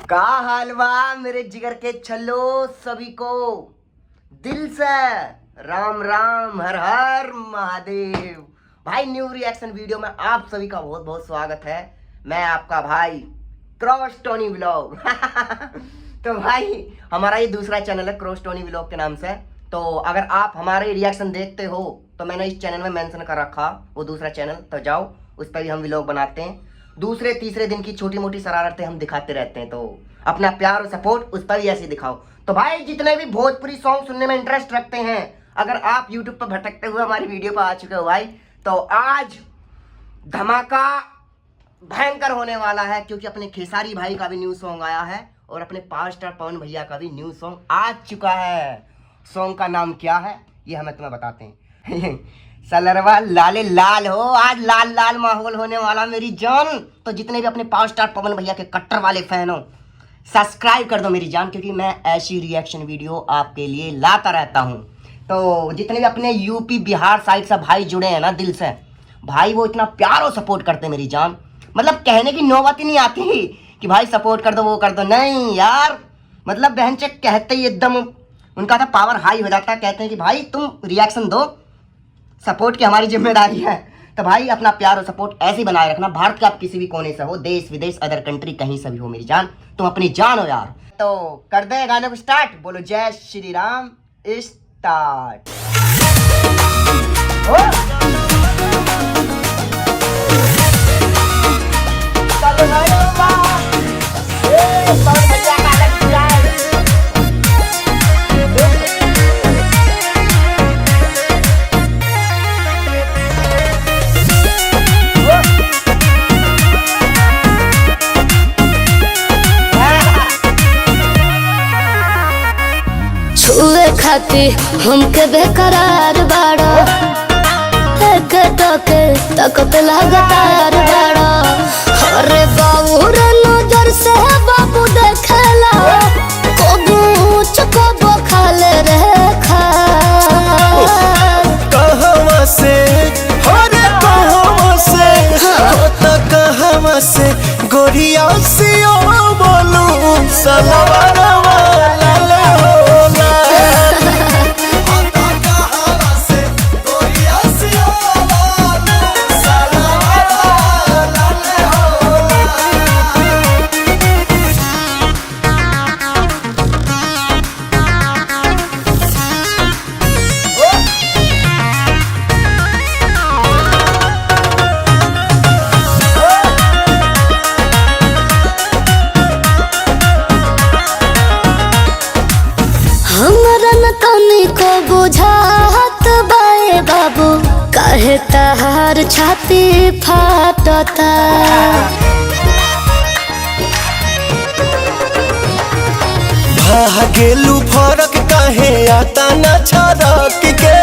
का हाल बा मेरे जिगर के छल्लो, सभी को दिल से राम राम, हर हर महादेव। भाई न्यू रिएक्शन वीडियो में आप सभी का बहुत बहुत स्वागत है। मैं आपका भाई क्रॉस टोनी व्लॉग। तो भाई हमारा ये दूसरा चैनल है क्रॉस टोनी व्लॉग के नाम से। तो अगर आप हमारे रिएक्शन देखते हो तो मैंने इस चैनल में मेंशन कर रखा वो दूसरा चैनल, तो जाओ उस पर भी हम व्लॉग बनाते हैं। दूसरे तीसरे दिन की छोटी मोटी शरारतें हम दिखाते रहते हैं, तो अपना प्यार और सपोर्ट उस पर भी ऐसे दिखाओ। तो भाई जितने भी भोजपुरी सॉन्ग सुनने में इंटरेस्ट रखते हैं, अगर आप यूट्यूब पर भटकते हुए हमारी वीडियो पर आ चुके हो भाई, तो आज धमाका भयंकर होने वाला है, क्योंकि अपने खेसारी भाई का भी न्यू सॉन्ग आया है और अपने पावर स्टार पवन भैया का भी न्यू सॉन्ग आ चुका है। सॉन्ग का नाम क्या है ये हमें तुम्हें बताते हैं। सलरवा लाले लाल हो, आज लाल लाल माहौल होने वाला मेरी जान। तो जितने भी अपने पावर स्टार पवन भैया के कट्टर वाले फैन हो, सब्सक्राइब कर दो मेरी जान, क्योंकि मैं ऐसी रिएक्शन वीडियो आपके लिए लाता रहता हूँ। तो जितने भी अपने यूपी बिहार साइड से भाई जुड़े हैं ना दिल से, भाई वो इतना प्यार और सपोर्ट करते हैं मेरी जान, मतलब कहने की नौबत ही नहीं आती कि भाई सपोर्ट कर दो वो कर दो, नहीं यार, मतलब बहन चेक कहते ही एकदम उनका था पावर हाई हो जाता है। कहते हैं कि भाई तुम रिएक्शन दो, सपोर्ट की हमारी जिम्मेदारी है। तो भाई अपना प्यार और सपोर्ट ऐसे ही बनाए रखना। भारत के आप किसी भी कोने से हो, देश विदेश अदर कंट्री कहीं से भी हो मेरी जान, तुम अपनी जान हो यार। तो कर दे गाने को स्टार्ट, बोलो जय श्री राम, स्टार्ट। छुए खाती हमके बेकरार बाड़ा, एक टके तकत लगातार बाड़ा। अरे बाबू रे नजर से बाबू देखेला, कबू चकबो खाले रे खा। कहवा से अरे कहवा से होता कहवा से गोरिया सियो बोलू सलवारा वाला होला। को बुझात बाए बाबू, काहे तहार छाती फाटता। भागेलू फरक काहे आता न छरक के,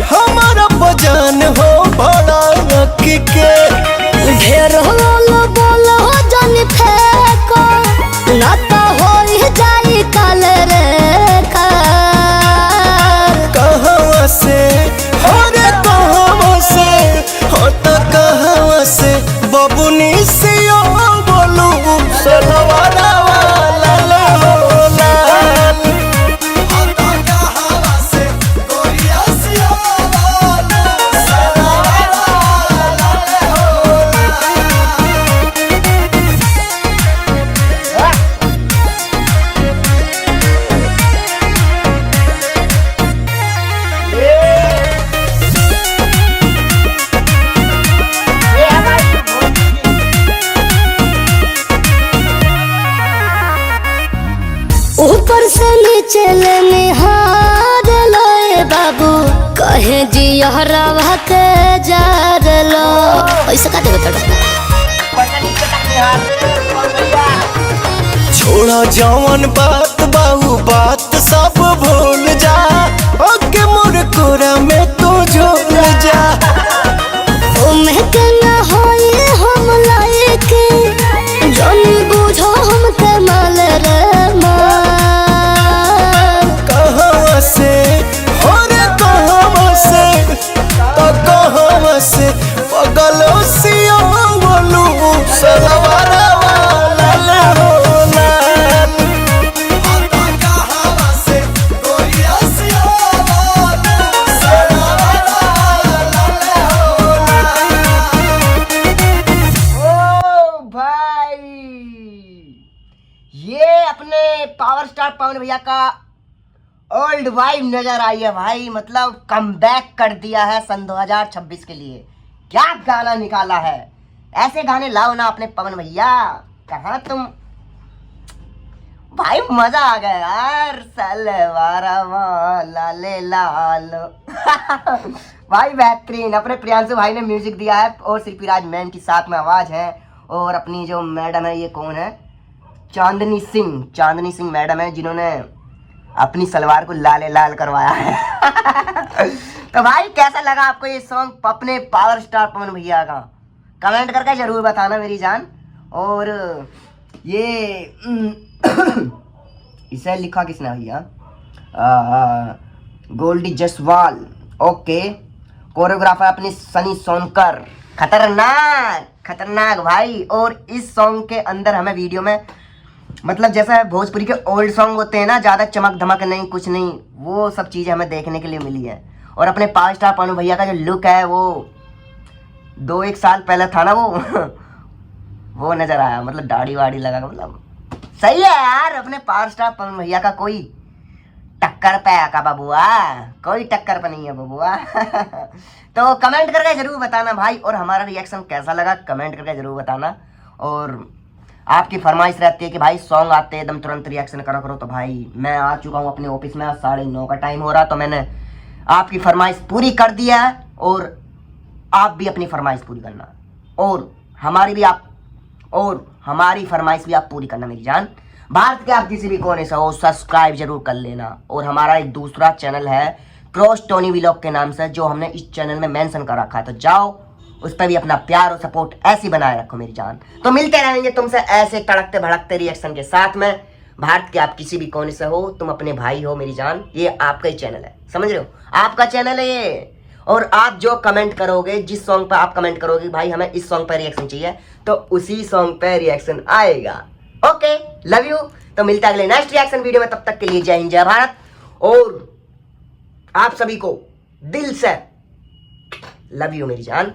हमारा बजान हो भड़क के। ढेर होलो बोलो जानी फेंको, ना तो होई जाई काल रे कहवा से अरे कहवा से होता कहवा से बबुनी सियो बोलू सलवारा वाला होला। कहवा से गोरिया सियो बोलू सलवारा वाला होला। ऊपर से नीचे ले निहार लोए बाबू, कहे जियहरावा के जार लो। ऐसा का देवे तोड़ा छोड़ा जवन बात बाहू बात सब भूल जा, ओके मोर कोरा में तो झोल जा। ओमे के ना होई हम लायक, जन बुझो हम के माल रे कहवा से अरे कहवा से तो कहवा से पगलो सियो बोलू सलवारा वाला होला। ये अपने पावर स्टार पवन भैया का ओल्ड वाइब नजर आई है भाई, मतलब कमबैक कर दिया है सन 2026 के लिए। क्या गाना निकाला है, ऐसे गाने लाओ ना अपने पवन भैया। कहाँ तुम भाई, मजा आ गया यार। सलवारा वाला ले लाल भाई बेहतरीन। अपने प्रियांशु भाई ने म्यूजिक दिया है और शिल्पीराज मैम की साथ में आवाज है। और अपनी जो मैडम है, ये कौन है, चांदनी सिंह मैडम है, जिन्होंने अपनी सलवार को लाले लाल करवाया है तो भाई कैसा लगा आपको ये सॉन्ग अपने पावर स्टार पवन भैया का, कमेंट करके जरूर बताना मेरी जान। और ये इसे लिखा किसने भैया, गोल्डी जसवाल, ओके। कोरियोग्राफर अपनी सनी सोनकर, खतरनाक भाई। और इस सॉन्ग के अंदर हमें वीडियो में, मतलब जैसा भोजपुरी के ओल्ड सॉन्ग होते हैं ना, ज़्यादा चमक धमक नहीं, कुछ नहीं, वो सब चीज़ें हमें देखने के लिए मिली है। और अपने पावर स्टार पवन भैया का जो लुक है वो 2-1 साल पहले था ना वो नज़र आया, मतलब दाढ़ी वाड़ी लगा, मतलब सही है यार। अपने पावर स्टार पवन भैया का कोई टक्कर पे का बबुआ, कोई टक्कर पे नहीं है बबुआ तो कमेंट करके जरूर बताना भाई। और हमारा रिएक्शन कैसा लगा कमेंट करके जरूर बताना। और आपकी फरमाइश रहती है कि भाई सॉन्ग आते हैं एकदम तुरंत रिएक्शन करा करो, तो भाई मैं आ चुका हूँ अपने ऑफिस में, 9:30 का टाइम हो रहा, तो मैंने आपकी फरमाइश पूरी कर दिया है। और आप भी अपनी फरमाइश पूरी करना, और हमारी फरमाइश भी आप पूरी करना मेरी जान। भारत के आप किसी भी कोने से हो, सब्सक्राइब जरूर कर लेना। और हमारा एक दूसरा चैनल है क्रॉस टोनी व्लॉग के नाम से, जो हमने इस चैनल में मेंशन कर रखा है, तो जाओ उस पर भी अपना प्यार और सपोर्ट ऐसे ही बनाए रखो मेरी जान। तो मिलते रहेंगे तुमसे ऐसे तड़कते भड़कते रिएक्शन के साथ में। भारत के आप किसी भी कोने से हो, तुम अपने भाई हो मेरी जान, ये आपका ही चैनल है, समझ रहे हो, आपका चैनल है ये। और आप जो कमेंट करोगे, जिस सॉन्ग पर आप कमेंट करोगे भाई हमें इस सॉन्ग पर रिएक्शन चाहिए, तो उसी सॉन्ग पर रिएक्शन आएगा। Okay, love you. तो मिलता है अगले नेक्स्ट रिएक्शन वीडियो में, तब तक के लिए जय हिंद जय भारत। और आप सभी को दिल से लव यू मेरी जान।